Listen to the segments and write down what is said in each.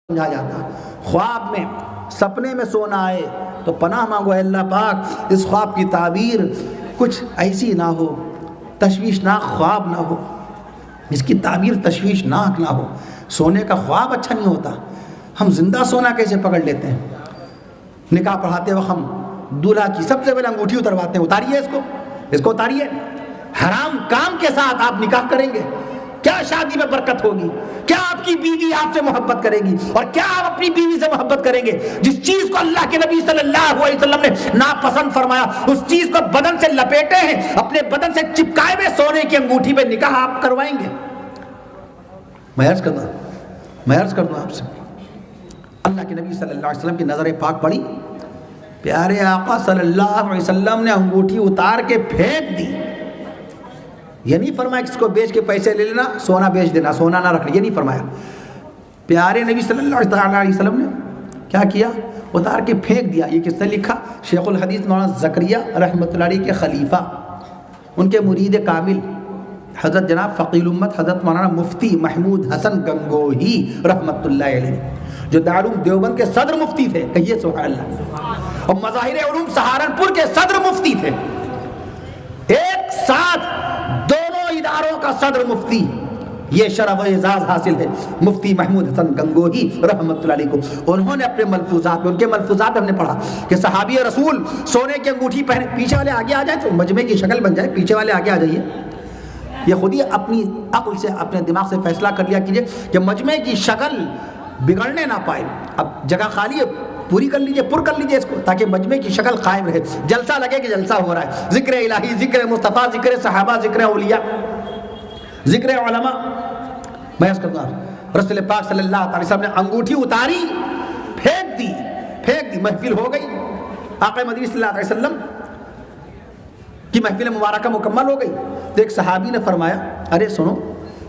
سمجھا جاتا. خواب میں سپنے میں سونا آئے تو پناہ مانگو اے اللہ پاک اس خواب کی تعبیر کچھ ایسی نہ ہو، تشویشناک خواب نہ ہو، اس کی تعبیر تشویشناک نہ ہو. سونے کا خواب اچھا نہیں ہوتا، ہم زندہ سونا کیسے پکڑ لیتے ہیں. نکاح پڑھاتے وقت ہم دولہا کی سب سے پہلے انگوٹھی اترواتے ہیں، اتاریے اس کو اتاریے. حرام کام کے ساتھ آپ نکاح کریں گے، کیا شادی میں برکت ہوگی؟ کیا آپ کی بیوی آپ سے محبت کرے گی؟ اور کیا آپ اپنی بیوی سے محبت کریں گے؟ جس چیز کو اللہ کے نبی صلی اللہ علیہ وسلم نے ناپسند فرمایا اس چیز کو بدن سے لپیٹے ہیں، اپنے بدن سے چپکائے ہوئے سونے کی انگوٹھی پہ نکاح آپ کروائیں گے؟ میں عرض کر دوں آپ سے، اللہ کے نبی صلی اللہ علیہ وسلم کی نظر پاک پڑی، پیارے آقا صلی اللہ علیہ وسلم نے انگوٹھی اتار کے پھینک دی. یہ نہیں فرمایا کہ اس کو بیچ کے پیسے لے لینا، سونا بیچ دینا، سونا نہ رکھنا، یہ نہیں فرمایا. پیارے نبی صلی اللہ علیہ وسلم نے کیا کیا؟ اتار کے پھینک دیا. یہ کس نے لکھا؟ شیخ الحدیث مولانا زکریا رحمۃ اللہ علیہ کے خلیفہ، ان کے مرید کامل حضرت جناب فقیہ الامت حضرت مولانا مفتی محمود حسن گنگوہی رحمۃ اللہ علیہ، جو دارالعلوم دیوبند کے صدر مفتی تھے، کہیے سبحان اللہ، اور مظاہر علوم سہارنپور کے صدر مفتی تھے. ایک ساتھ دونوں اداروں کا صدر مفتی، یہ شرف و اعزاز حاصل ہے مفتی محمود حسن گنگوہی رحمۃ اللہ علیہ کو. انہوں نے اپنے ملفوظات میں، ان کے ملفوظات ہم نے پڑھا کہ صحابی رسول سونے کی انگوٹھی پہنے، پیچھے والے آگے آ جائیں تو مجمع کی شکل بن جائے، پیچھے والے آگے آ جائیے. یہ خود ہی اپنی عقل سے اپنے دماغ سے فیصلہ کر لیا کیجئے کہ مجمع کی شکل بگڑنے نہ پائے. اب جگہ خالی ہے، پوری کر لیجئے، پر کر لیجئے اس کو، تاکہ مجمع کی شکل قائم رہے، جلسہ لگے کہ جلسہ ہو رہا ہے. ذکر الہی، ذکر مصطفیٰ، ذکر صحابہ، ذکر اولیاء، ذکر علماء. میں اس کرتا ہوں رسول پاک صلی اللہ علیہ وسلم نے انگوٹھی اتاری، پھینک دی، محفل ہو گئی. آقا مدنی صلی اللہ علیہ وسلم کی محفل مبارکہ مکمل ہو گئی تو ایک صحابی نے فرمایا، ارے سنو،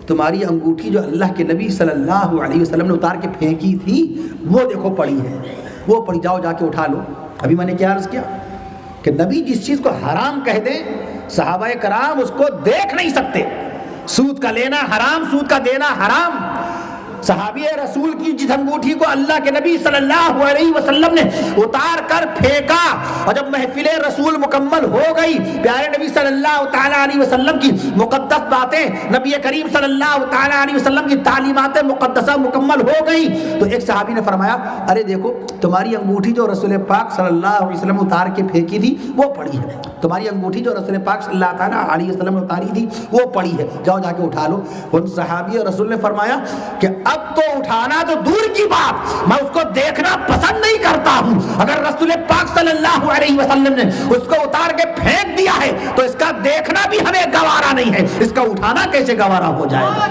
تمہاری انگوٹھی جو اللہ کے نبی صلی اللہ علیہ وسلم نے اتار کے پھینکی تھی وہ دیکھو پڑی ہے، وہ پڑی، جاؤ جا کے اٹھا لو. ابھی میں نے کیا عرض کیا کہ نبی جس چیز کو حرام کہہ دیں صحابہ کرام اس کو دیکھ نہیں سکتے. سود کا لینا حرام، سود کا دینا حرام. صحابی رسول کی جس انگوٹھی کو اللہ کے نبی صلی اللہ علیہ وسلم نے اتار کر پھینکا، اور جب محفل رسول مکمل ہو گئی، پیارے نبی صلی اللہ تعالیٰ علیہ وسلم کی مقدس باتیں، نبی کریم صلی اللہ تعالیٰ علیہ وسلم کی تعلیمات مقدسہ مکمل ہو گئی، تو ایک صحابی نے فرمایا، ارے دیکھو تمہاری انگوٹھی جو رسول پاک صلی اللہ علیہ وسلم اتار کے پھینکی تھی وہ پڑی ہے، تمہاری انگوٹھی جو رسول پاک صلی اللہ تعالیٰ علیہ وسلم نے اتاری تھی وہ پڑی ہے، جاؤ جا کے اٹھا لو. ان صحابی رسول نے فرمایا کہ اب تو اٹھانا تو دور کی بات، میں اس کو دیکھنا پسند نہیں کرتا ہوں. اگر رسول پاک صلی اللہ علیہ وسلم نے اس کو اتار کے پھینک دیا ہے تو اس کا دیکھنا بھی ہمیں گوارا نہیں ہے، اس کا اٹھانا کیسے گوارا ہو جائے گا؟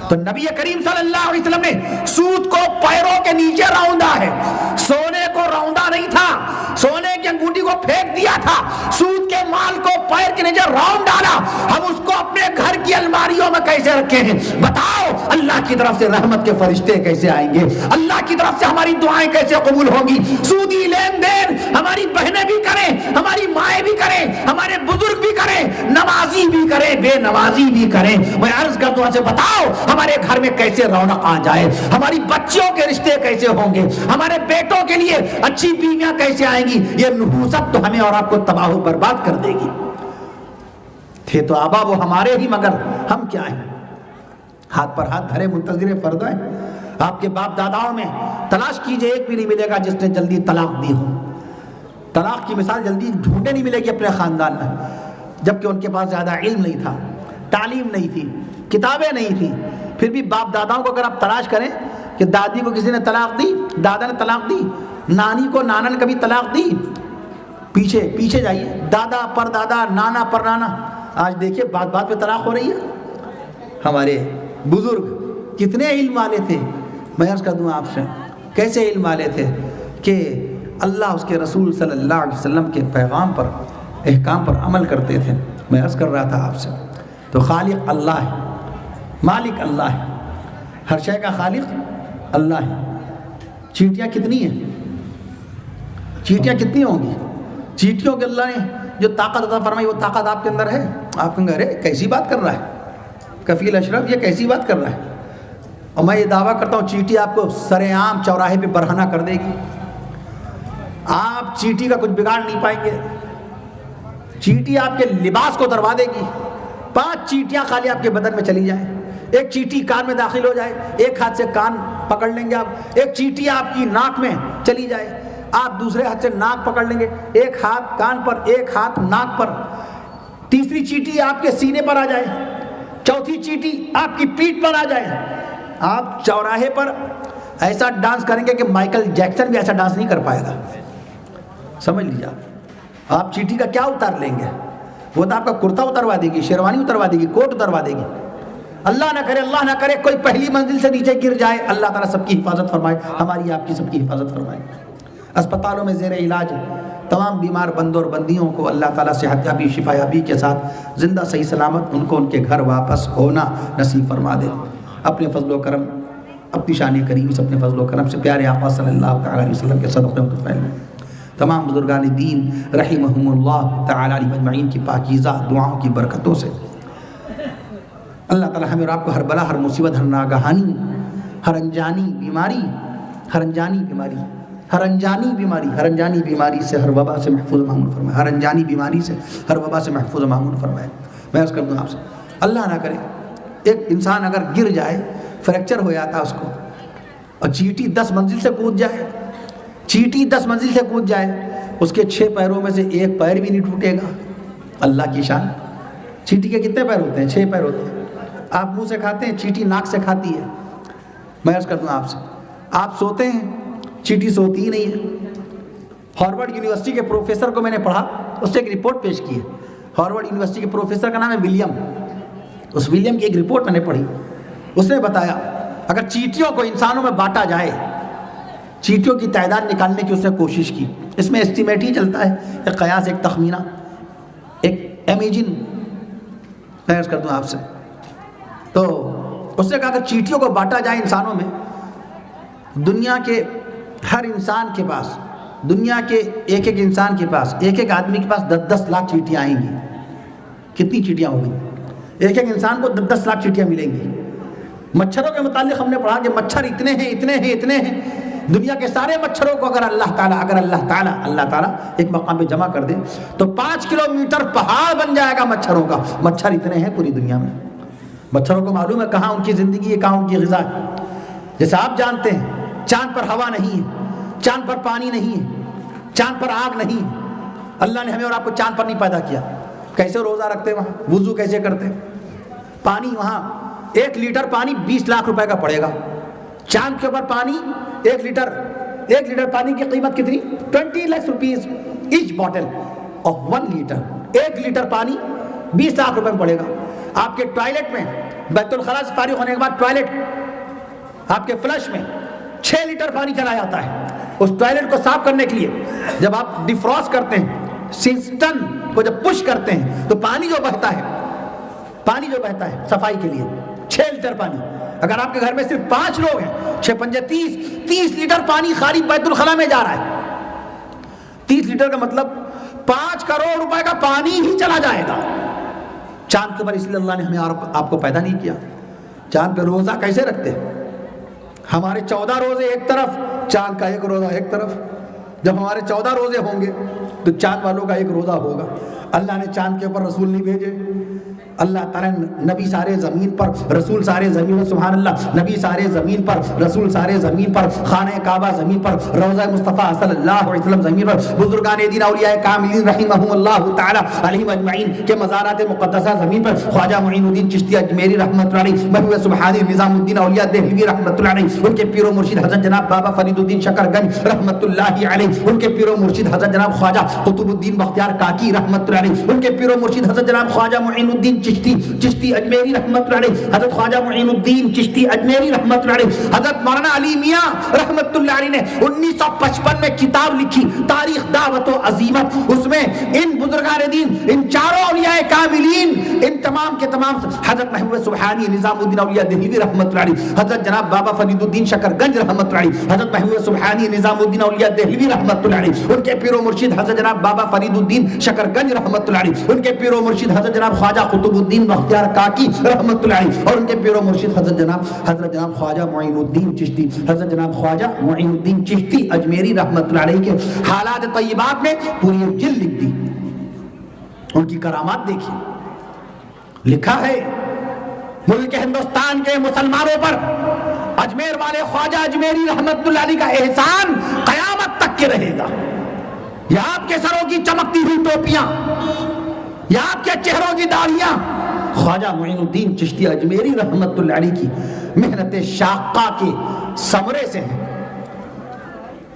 تو نبی کریم صلی اللہ علیہ وسلم نے سود کو پیروں کے نیچے روندا ہے، سونے کو روندا نہیں تھا، سونے کی انگوٹھی کو پھینک دیا تھا، سود کے مال کو پیر کے نیچے راؤنڈ ڈالا. ہم اس کو اپنے گھر کی الماریوں میں کیسے رکھے ہیں؟ بتاؤ اللہ کی طرف سے رحمت کے فرشتے کیسے آئیں گے؟ اللہ کی طرف سے ہماری دعائیں کیسے قبول ہوں گی؟ سودی لین دین ہماری بہنیں بھی کریں، ہماری مائیں بھی کریں، ہمارے بزرگ بھی کریں، نمازی بھی کریں، بے نمازی بھی کریں. میں عرض کر دوں، بتاؤ ہمارے گھر میں کیسے رونق آ جائے، ہماری بچیوں کے رشتے کیسے ہوں گے، ہمارے بیٹوں کے لیے اچھی بیویاں کیسے آئیں گی؟ یہ نحوست تو ہمیں اور آپ کو تباہ و برباد کر دے گی. تھے تو آبا وہ ہمارے ہی، مگر ہم کیا ہیں؟ ہاتھ پر ہاتھ دھرے منتظر فرد ہیں. آپ کے باپ داداؤں میں تلاش کیجئے، ایک بھی نہیں ملے گا جس نے جلدی طلاق دی ہو. طلاق کی مثال جلدی ڈھونڈے نہیں ملے گی اپنے خاندان میں، جبکہ ان کے پاس زیادہ علم نہیں تھا، تعلیم نہیں تھی، کتابیں نہیں تھی. پھر بھی باپ داداؤں کو اگر آپ تلاش کریں کہ دادی کو کسی نے طلاق دی، دادا نے طلاق دی، نانی کو نانا نے کبھی طلاق دی، پیچھے جائیے، دادا پر دادا، نانا پر نانا. آج دیکھیے بات بات پہ طلاق ہو رہی ہے. ہمارے بزرگ کتنے علم والے تھے، میں عرض کر دوں آپ سے کیسے علم والے تھے کہ اللہ اس کے رسول صلی اللہ علیہ وسلم کے پیغام پر، احکام پر عمل کرتے تھے. میں عرض کر رہا تھا آپ سے، تو خالق اللہ ہے، مالک اللہ ہے، ہر شے کا خالق اللہ ہے. چیٹیاں کتنی ہیں؟ چیٹیاں کتنی ہوں گی؟ چیٹیوں کے اللہ نے جو طاقت عطا فرمائی وہ طاقت آپ کے اندر ہے؟ آپ کہیں گے ارے کیسی بات کر رہا ہے کفیل اشرف، یہ کیسی بات کر رہا ہے؟ اور میں یہ دعویٰ کرتا ہوں چیٹی آپ کو سر عام چوراہے پہ برہنہ کر دے گی. آپ چیٹی کا کچھ بگاڑ نہیں پائیں گے. چیٹی آپ کے لباس کو اتروا دے گی. 5 چیٹیاں خالی آپ کے بدن میں چلی جائیں, ایک چیٹی کان میں داخل ہو جائے, ایک ہاتھ سے کان پکڑ لیں گے آپ, ایک چیٹی آپ کی ناک میں چلی جائے, آپ دوسرے ہاتھ سے ناک پکڑ لیں گے, ایک ہاتھ کان پر, ایک ہاتھ ناک پر, تیسری چیٹی آپ کے سینے پر آ جائے, چوتھی چیٹی آپ کی پیٹھ پر آ جائے. آپ چوراہے پر ایسا ڈانس کریں گے کہ مائیکل جیکسن بھی ایسا ڈانس نہیں کر پائے گا. سمجھ لیجیے آپ چیٹی کا کیا اتار لیں گے؟ وہ تو آپ کا کرتا اتروا دے گی, شیروانی اتروا دے گی, کوٹ اتروا دے گی. اللہ نہ کرے کوئی پہلی منزل سے نیچے گر جائے. اللہ تعالیٰ سب کی حفاظت فرمائے, ہماری آپ کی سب کی حفاظت فرمائے. اسپتالوں میں زیر علاج تمام بیمار بندوں اور بندیوں کو اللہ تعالیٰ صحت یابی, شفا یابی کے ساتھ زندہ صحیح سلامت ان کو ان کے گھر واپس ہونا نصیب فرما دے. اپنے فضل و کرم, اپنی شان کریم سے, اپنے فضل و کرم سے پیارے آقا صلی اللہ تعالیٰ علیہ وسلم کے صدقے متفیل میں تمام بزرگان دین رحمہم اللہ تعالیٰ علیہ اجمعین کی پاکیزہ دعاؤں کی برکتوں سے اللہ تعالیٰ ہمیں اور آپ کو ہر بلا, ہر مصیبت, ہر ناگہانی, ہر انجانی بیماری سے, ہر وبا سے محفوظ و معمون فرمائے. ہر انجانی بیماری سے, ہر وبا سے محفوظ و معمون فرمائے. میں عرض کر دوں آپ سے, اللہ نہ کرے ایک انسان اگر گر جائے, فریکچر ہو جاتا اس کو, اور چیٹی 10 منزل سے کود جائے, چیٹی 10 منزل سے کود جائے, اس کے 6 پیروں میں سے ایک پیر بھی نہیں ٹوٹے گا. اللہ کی شان. چیٹی کے کتنے پیر ہوتے ہیں؟ 6 پیر ہوتے ہیں. آپ منہ سے کھاتے ہیں, چیٹی ناک سے کھاتی ہے. میں عرض کر دوں آپ سے, آپ سوتے ہیں, چیٹی سوتی ہی نہیں ہے. ہارورڈ یونیورسٹی کے پروفیسر کو میں نے پڑھا, اس سے ایک رپورٹ پیش کی ہے. ہارورڈ یونیورسٹی کے پروفیسر کا نام ہے ولیم. اس ولیم کی ایک رپورٹ میں نے پڑھی, اس نے بتایا اگر چیٹیوں کو انسانوں میں بانٹا جائے, چیٹیوں کی تعداد نکالنے کی اس نے کوشش کی. اس میں اسٹیمیٹ ہی چلتا ہے, ایک قیاس, ایک تخمینہ, ایک امیجن. میں عرض کر دوں آپ سے, تو اس نے کہا کہ چیٹیوں کو بانٹا جائے انسانوں میں, دنیا کے ہر انسان کے پاس, دنیا کے ایک انسان کے پاس, ایک آدمی کے پاس 10 لاکھ چیٹیاں آئیں گی. کتنی چیٹیاں ہو گئی؟ ایک انسان کو 10 لاکھ چیٹیاں ملیں گی. مچھروں کے متعلق ہم نے پڑھا کہ مچھر اتنے ہیں. دنیا کے سارے مچھروں کو اگر اللہ تعالیٰ ایک مقام پہ جمع کر دے تو 5 کلومیٹر پہاڑ بن جائے گا مچھروں کا. مچھر اتنے ہیں پوری دنیا میں. مچھروں کو معلوم ہے کہاں ان کی زندگی ہے, کہاں ان کی غذا ہے. جیسے آپ جانتے ہیں چاند پر ہوا نہیں ہے, چاند پر پانی نہیں ہے, چاند پر آگ نہیں ہے. اللہ نے ہمیں اور آپ کو چاند پر نہیں پیدا کیا. کیسے روزہ رکھتے ہیں وہاں, وضو کیسے کرتے ہیں, پانی وہاں 1 لیٹر پانی 20 لاکھ روپے کا پڑے گا. چاند کے اوپر پانی 1 لیٹر پانی کی قیمت کتنی؟ 20 lakhs rupees each bottle of 1 litre. 1 litre پانی 20 لاکھ روپے میں پڑے گا. آپ کے ٹوائلٹ میں بیت الخلاء سے فارغ ہونے کے بعد ٹوائلٹ, آپ کے فلش میں 6 لیٹر پانی چلا جاتا ہے. اس ٹوائلٹ کو صاف کرنے کے لیے جب آپ ڈیفروسٹ کرتے ہیں, سسٹم کو جب پش کرتے ہیں تو پانی جو بہتا ہے صفائی کے لیے 6 لیٹر پانی. اگر آپ کے گھر میں صرف 5 لوگ ہیں, 6 5 30 لیٹر پانی خالی بیت الخلاء میں جا رہا ہے. 30 لیٹر کا مطلب 5 کروڑ روپے کا پانی ہی چلا جائے گا. چاند کے پر اس لیے اللہ نے ہمیں آپ کو پیدا نہیں کیا. چاند پہ روزہ کیسے رکھتے ہیں؟ ہمارے 14 روزے ایک طرف, چاند کا 1 روزہ ایک طرف. جب ہمارے 14 روزے ہوں گے تو چاند والوں کا 1 روزہ ہوگا. اللہ نے چاند کے اوپر رسول نہیں بھیجے. اللہ تعالیٰ نبی سارے زمین پر, رسول سارے زمین پر, سبحان اللہ, نبی سارے زمین پر, رسول سارے زمین پر, خانہ کعبہ زمین پر, روضہ مصطفیٰ صلی اللہ علیہ وسلم زمین پر, بزرگان دین اولیاء کاملین رحمہم اللہ تعالیٰ علیہم اجمعین کے مزارات مقدسہ زمین پر, خواجہ معین الدین چشتی اجمیری رحمۃ اللہ علیہ, محبوب سبحانی نظام الدین اولیاء دہلوی رحمۃ اللہ علیہ, ان کے پیر و مرشد حضرت جناب بابا فرید الدین شکر گنج رحمۃ اللہ علیہ, ان کے پیر و مرشد حضرت جناب خواجہ قطب الدین بختیار کاکی رحمۃ اللہ علیہ, ان کے پیر و مرشد حضرت جناب خواجہ معین الدین چشتی اجمیری رحمۃ اللہ علیہ, حضرت خواجہ معین الدین چشتی اجمیری رحمۃ اللہ علیہ, حضرت مولانا علی میاں رحمۃ اللہ علیہ نے 1955 میں کتاب لکھی تاریخ دعوت و عزیمت. اس میں ان بزرگان دین, ان چاروں اولیاء کاملین, ان تمام کے تمام, حضرت محبوب سبحانی نظام الدین اولیاء دہلوی رحمۃ اللہ علیہ, حضرت جناب بابا فرید الدین شکر گنج رحمۃ اللہ علیہ, حضرت محبوب سبحانی نظام الدین اولیاء دہلوی رحمۃ اللہ علیہ, ان کے پیر و مرشد حضرت جناب بابا فرید الدین شکر گنج رحمۃ اللہ علیہ, ان کے پیر و مرشد حضرت جناب خواجہ قطب قطب الدین بختیار کاکی رحمۃ اللہ علیہ اور ان کے پیر و مرشد حضرت جناب خواجہ معین الدین چشتی، حضرت جناب خواجہ معین الدین چشتی اجمیری رحمۃ اللہ علیہ کے حالات طیبات میں پوری ایک جلد لکھ دی، ان کی کرامات دیکھیے۔ لکھا ہے ملک ہندوستان کے مسلمانوں پر اجمیر والے خواجہ اجمیری رحمت اللہ علیہ کا احسان قیامت تک کے رہے گا۔ یا آپ کے سروں کی چمکتی ہوئی ٹوپیاں، یا آپ کے چہروں کی داڑھیاں خواجہ معین الدین چشتی اجمیری رحمت اللہ علیہ کی محنت شاقہ کے ثمرے سے ہیں۔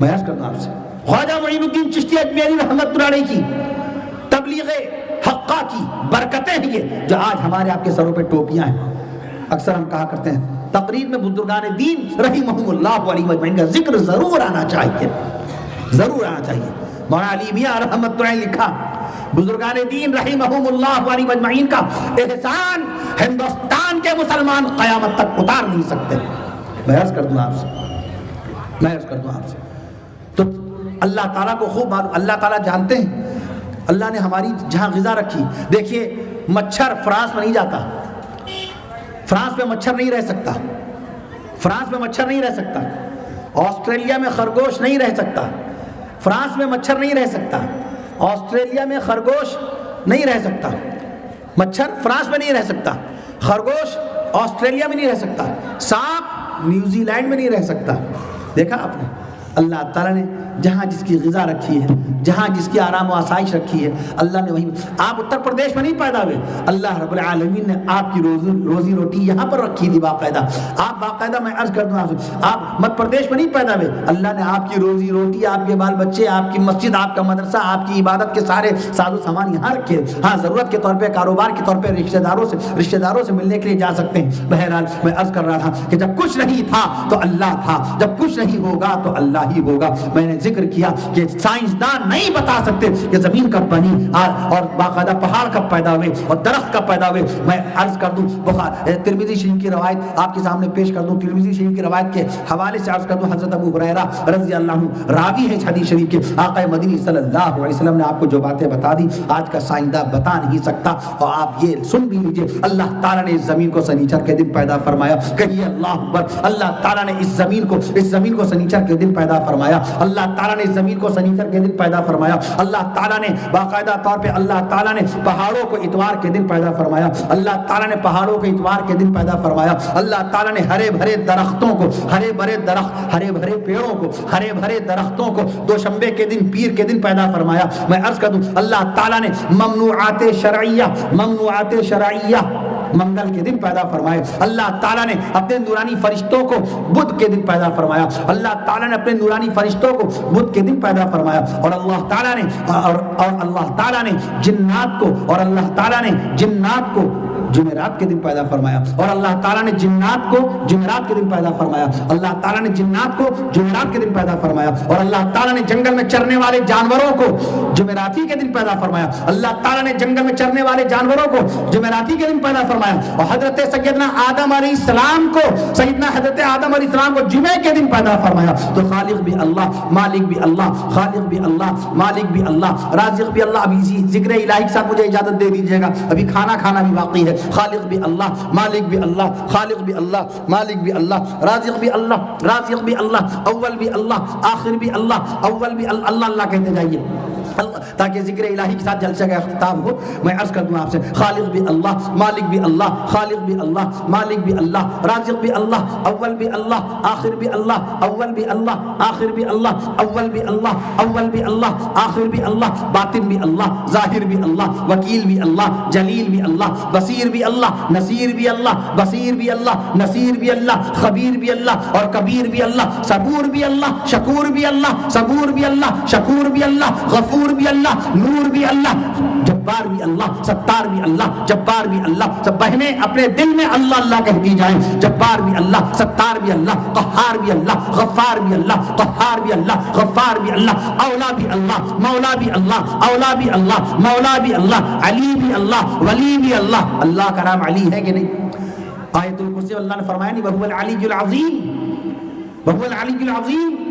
میں عرض کرتا ہوں آپ سے، خواجہ معین الدین چشتی اجمیری رحمت اللہ علیہ کی تبلیغ حقہ کی برکتیں ہیں یہ جو آج ہمارے آپ کے سروں پہ ٹوپیاں ہیں۔ اکثر ہم کہا کرتے ہیں تقریر میں بزرگان دین رحمہم اللہ علیہ مجمعین کا ذکر ضرور آنا چاہیے، ضرور آنا چاہیے۔ مولانا علی میاں رحمۃ اللہ لکھا بزرگان دین رحمہم اللہ علیہ مجمعین کا احسان ہندوستان کے مسلمان قیامت تک اتار نہیں سکتے۔ میں عرض کر دوں آپ سے تو اللہ تعالیٰ کو خوب معلوم، اللہ تعالیٰ جانتے ہیں اللہ نے ہماری جہاں غذا رکھی۔ دیکھیے مچھر فرانس میں نہیں جاتا، فرانس میں مچھر نہیں رہ سکتا، فرانس میں مچھر نہیں رہ سکتا، آسٹریلیا میں خرگوش نہیں رہ سکتا، فرانس میں مچھر نہیں رہ سکتا، آسٹریلیا میں خرگوش نہیں رہ سکتا، مچھر فرانس میں نہیں رہ سکتا، خرگوش آسٹریلیا میں نہیں رہ سکتا، سانپ نیوزی لینڈ میں نہیں رہ سکتا۔ دیکھا آپ نے اللہ تعالیٰ نے جہاں جس کی غذا رکھی ہے، جہاں جس کی آرام و آسائش رکھی ہے، اللہ نے وہیں۔ آپ اتر پردیش میں نہیں پیدا ہوئے، اللہ رب العالمین نے آپ کی روزی روٹی یہاں پر رکھی تھی باقاعدہ۔ آپ باقاعدہ، میں عرض کر دوں آپ مدھیہ پردیش میں نہیں پیدا ہوئے، اللہ نے آپ کی روزی روٹی، آپ کے بال بچے، آپ کی مسجد، آپ کا مدرسہ، آپ کی عبادت کے سارے ساز و سامان یہاں رکھے۔ ہاں ضرورت کے طور پہ، کاروبار کے طور پہ رشتہ داروں سے ملنے کے لیے جا سکتے ہیں۔ بہرحال میں عرض کر رہا تھا کہ جب کچھ نہیں تھا تو اللہ تھا، جب کچھ نہیں ہوگا تو اللہ ہی ہوگا۔ میں نے ذکر کیا کہ سائنسدان نہیں بتا سکتے کہ زمین کب بنی اور باقاعدہ پہاڑ کب پیدا ہوئے اور درخت کب پیدا ہوئے۔ میں عرض کر دوں ترمذی شریف کی روایت آپ کے سامنے پیش کر دوں، ترمذی شریف کی روایت کے حوالے سے عرض کر دوں، حضرت ابو ہریرہ رضی اللہ عنہ راوی ہے اس حدیث شریف کے، آقا مدنی صلی اللہ علیہ وسلم نے آپ کو جو باتیں بتا دی آج کا سائنسدان بتا نہیں سکتا۔ اور آپ یہ سن بھی لیجئے، اللہ تعالیٰ نے اس زمین کو سنیچر کے دن پیدا فرمایا۔ کہیے اللہ اکبر۔ اللہ تعالیٰ نے اس زمین کو سنیچر کے دن پیدا فرمایا۔ اللہ تعالیٰ نے اس زمین کو سنیچر کے دن پیدا فرمایا۔ اللہ تعالیٰ نے باقاعدہ طور پہ اللہ تعالیٰ نے پہاڑوں کو اتوار کے دن پیدا فرمایا۔ اللہ تعالیٰ نے پہاڑوں کو اتوار کے دن پیدا فرمایا۔ اللہ تعالیٰ نے ہرے بھرے درختوں کو، ہرے بھرے پیڑوں کو، ہرے بھرے درختوں کو دوشنبے کے دن، پیر کے دن پیدا فرمایا۔ میں عرض کر دوں اللہ تعالیٰ نے ممنوعات شرعیہ منگل کے دن پیدا فرمائے۔ اللہ تعالیٰ نے اپنے نورانی فرشتوں کو بدھ کے دن پیدا فرمایا۔ اللہ تعالیٰ نے اپنے نورانی فرشتوں کو بدھ کے دن پیدا فرمایا۔ اور اللہ تعالیٰ نے اللہ تعالیٰ نے جنات کو جمعرات کے دن پیدا فرمایا۔ اور اللہ تعالیٰ نے جنات کو جمعرات کے دن پیدا فرمایا۔ اللہ تعالیٰ نے جنات کو جمعرات کے دن پیدا فرمایا۔ اور اللہ تعالیٰ نے جنگل میں چرنے والے جانوروں کو جمعراتی کے دن پیدا فرمایا۔ اللہ تعالیٰ نے جنگل میں چرنے والے جانوروں کو جمعراتی کے دن پیدا فرمایا۔ اور حضرت سیدنا آدم علیہ السلام کو جمعے کے دن پیدا فرمایا۔ تو خالق بھی اللہ، مالک بھی اللہ، خالق بھی اللہ، مالک بھی اللہ، رازق بھی اللہ۔ ابھی ذکر الہی کے ساتھ مجھے اجازت دے دیجیے گا، ابھی کھانا بھی باقی ہے۔ خالق بھی اللہ، مالک بھی اللہ، خالق بھی اللہ، مالک بھی اللہ، رازق بھی اللہ، اول بھی اللہ، آخر بھی اللہ، اول بھی اللہ۔ اللہ کہتے جائیے تاکہ ذکر الہی کے ساتھ جلسہ کا اختتام ہو۔ میں عرض کر دوں آپ سے خالق بھی اللہ، مالک بھی اللہ، خالق بھی اللہ، مالک بھی اللہ، رازق بھی اللہ، اول بھی اللہ، آخر بھی اللہ، اول بھی اللہ، آخر بھی اللہ، اول بھی اللہ، اول بھی اللہ، آخر بھی اللہ، باطن بھی اللہ، ظاہر بھی اللہ، وکیل بھی اللہ، جلیل بھی اللہ، بصیر بھی اللہ، نصیر بھی اللہ، بصیر بھی اللہ، نصیر بھی اللہ، خبیر بھی اللہ، اور کبیر بھی اللہ، صبور بھی اللہ، شکور بھی اللہ، صبور بھی اللہ، شکور بھی اللہ، غفور بھی اللہ، نور بھی اللہ، جبار بھی اللہ، ستار بھی اللہ، جبار بھی اللہ۔ سب بہنیں اپنے دل میں اللہ اللہ کہتی جائیں، جبار بھی اللہ، ستار بھی اللہ، قہار بھی اللہ، غفار بھی اللہ، قہار بھی اللہ، غفار بھی اللہ، اولا بھی اللہ، مولا بھی اللہ، اولا بھی اللہ، مولا بھی اللہ، علی بھی اللہ، ولی بھی اللہ۔ اللہ کا نام علی ہے کہ نہیں؟ آیت الکرسی اللہ نے فرمایا نہیں وَهُوَ الْعَلِيُّ الْعَظِيمُ، وَهُوَ الْعَلِيُّ الْعَظِيمُ۔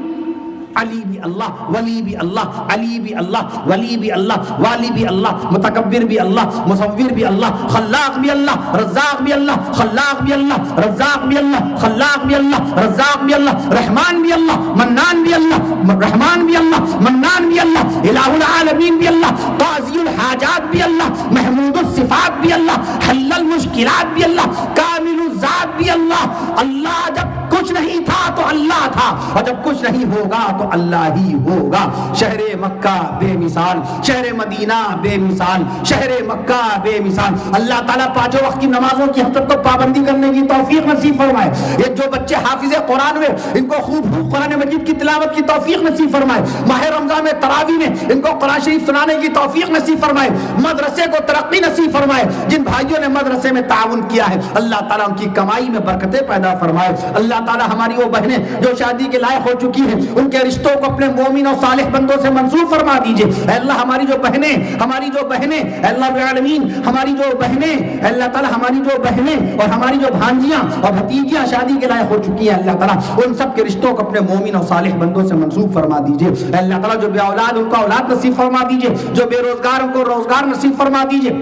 علی بھی اللہ، ولی بھی اللہ، علی بھی اللہ، ولی بھی اللہ، والی بھی اللہ، متکبر بھی اللہ، مصور بھی اللہ، خلاق بھی اللہ، رزاق بھی اللہ، خلاق بھی اللہ، رزاق بھی اللہ، خلاق بھی اللہ، رزاق بھی اللہ، رحمان بھی اللہ، منان بھی اللہ، رحمان بھی اللہ، منان بھی اللہ، الہ العالمین بھی اللہ، قاضی الحاجات بھی اللہ، محمود الصفات بھی اللہ، حل المشکلات بھی اللہ، کامل الذات بھی اللہ۔ اللہ جب کچھ نہیں تھا تو اللہ تھا، اور جب کچھ نہیں ہوگا تو اللہ ہی ہوگا۔ شہر مکہ بے مثال، شہر مدینہ بے مثال، شہر مکہ بے مثال۔ اللہ تعالیٰ پانچوں وقت کی نمازوں کی ہم سب کو پابندی کرنے کی توفیق نصیب فرمائے۔ یہ جو بچے حافظ قرآن ہوئے ان کو خوب قرآن مجید کی تلاوت کی توفیق نصیب فرمائے۔ ماہ رمضان میں تراویح میں ان کو قرآن شریف سنانے کی توفیق نصیب فرمائے۔ مدرسے کو ترقی نصیب فرمائے۔ جن بھائیوں نے مدرسے میں تعاون کیا ہے اللہ تعالیٰ ان کی کمائی میں برکتیں پیدا فرمائے۔ اللہ تعالیٰ ہماری وہ بہنیں جو شادی کے لائق ہو چکی ہیں ان کے رشتوں کو اپنے مومن اور صالح بندوں سے منسوب فرما دیجئے۔ اے اللہ ہماری جو بہنیں اے اللہ العالمین ہماری جو بہنیں اے اللہ تعالیٰ ہماری جو بہنیں اور ہماری جو بھانجیاں اور بھتیجیاں شادی کے لائق ہو چکی ہیں اللہ تعالیٰ ان سب کے رشتوں کو اپنے مومن اور صالح بندوں سے منسوب فرما دیجئے۔ اے اللہ تعالیٰ جو بے اولاد ان کو اولاد نصیب فرما دیجئے، جو بے روزگار ان کو روزگار نصیب فرما دیجئے،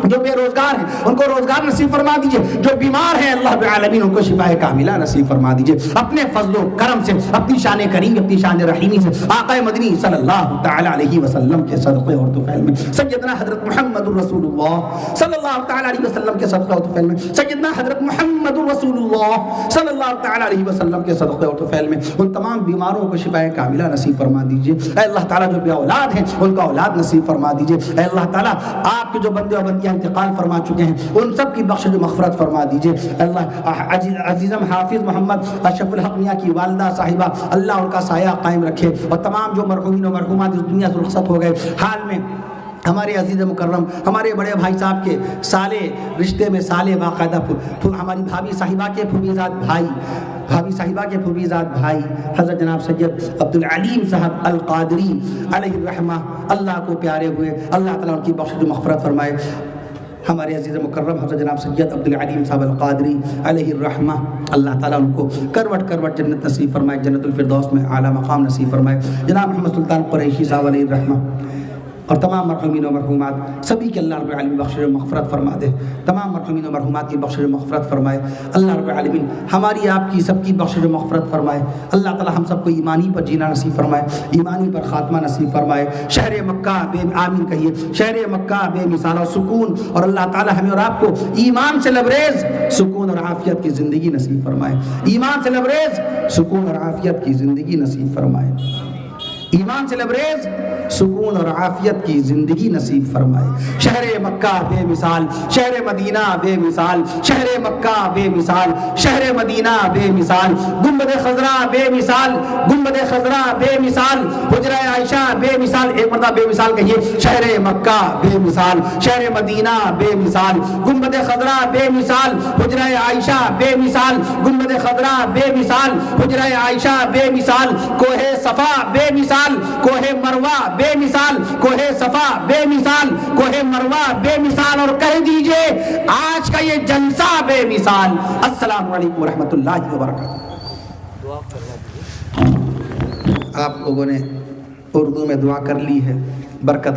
جو بے روزگار ہیں ان کو روزگار نصیب فرما دیجئے، جو بیمار ہیں اللہ رب العالمین ان کو شفاء کاملہ نصیب فرما دیجئے۔ اپنے فضل و کرم سے، اپنی شان کریم، اپنی شان رحیمی سے آقا مدنی صلی اللہ تعالی علیہ وسلم کے صدقے اور طفیل میں سیدنا حضرت محمد رسول اللہ صلی اللہ تعالی علیہ وسلم کے صدقے اور طفیل میں سیدنا حضرت محمد رسول اللہ صلی اللہ تعالی علیہ وسلم کے صدقے اور طفیل میں ان تمام بیماروں کو شفاء کاملہ نصیب فرما دیجئے۔ اے اللہ تعالیٰ جو بے اولاد ہیں ان کو اولاد نصیب فرما دیجئے۔ اے اللہ تعالیٰ آپ کے جو بندے اور بندیاں انتقال فرما چکے ہیں ان سب کی بخشش و مغفرت فرما دیجئے۔ اللہ عزیزم حافظ محمد اشرف الحق میاں کی والدہ صاحبہ اللہ ان کا سایہ قائم رکھے، اور تمام جو مرحومین و مرحومات اس دنیا سے رخصت ہو گئے حال میں ہمارے عزیز مکرم ہمارے بڑے بھائی صاحب کے سالے رشتے میں سالے باقاعدہ ہماری بھابھی صاحبہ کے پھوبیزاد بھائی حضرت جناب سید عبدالعلیم صاحب القادری علیہ الرحمہ اللہ کو پیارے ہوئے، اللہ تعالیٰ ان کی بخشش و مغفرت فرمائے۔ ہمارے عزیز مکرم حضرت جناب سید عبدالعلیم صاحب القادری علیہ الرحمہ اللہ تعالیٰ ان کو کروٹ کروٹ جنت نصیب فرمائے، جنت الفردوس میں اعلیٰ مقام نصیب فرمائے۔ جناب محمد سلطان قریشی صاحب علیہ الرحمہ اور تمام مرحومین و مرحومات سبھی کے اللہ رب العالمین بخشش و مغفرت فرما دے، تمام مرحومین و مرحومات کی بخشش و مغفرت فرمائے۔ اللہ رب العالمین ہماری آپ کی سب کی بخشش و مغفرت فرمائے۔ اللہ تعالی ہم سب کو ایمانی پر جینا نصیب فرمائے، ایمانی پر خاتمہ نصیب فرمائے۔ شہر مکہ بے آمین کہیے، شہر مکہ بے مثال و سکون، اور اللہ تعالی ہمیں اور آپ کو ایمان سے لبریز سکون اور عافیت کی زندگی نصیب فرمائے، ایمان سے لبریز سکون اور عافیت کی زندگی نصیب فرمائے، ایمان سے لبریز سکون اور عافیت کی زندگی نصیب فرمائے۔ شہر مکہ بے مثال، شہر مدینہ بے مثال، شہر مکہ بے مثال، شہر مدینہ بے مثال، گنبد خضرا بے مثال، گنبد خضرا بے مثال، حجرہ عائشہ بے مثال، ایک مرتبہ بے مثال کہیے، شہر مکہ بے مثال، شہر مدینہ بے مثال، گنبد خضرا بے مثال، حجرہ عائشہ بے مثال، گنبد خضرا بے مثال، حجرہ عائشہ بے مثال، کوہ صفا بے مثال، کوہ مروہ بے مثال، کوہ صفا بے مثال، کوہ مروہ بے مثال، اور کہہ دیجئے آج کا یہ جلسہ بے مثال۔ السلام علیکم ورحمۃ اللہ وبرکاتہ۔ آپ لوگوں نے اردو میں دعا کر لی ہے، برکت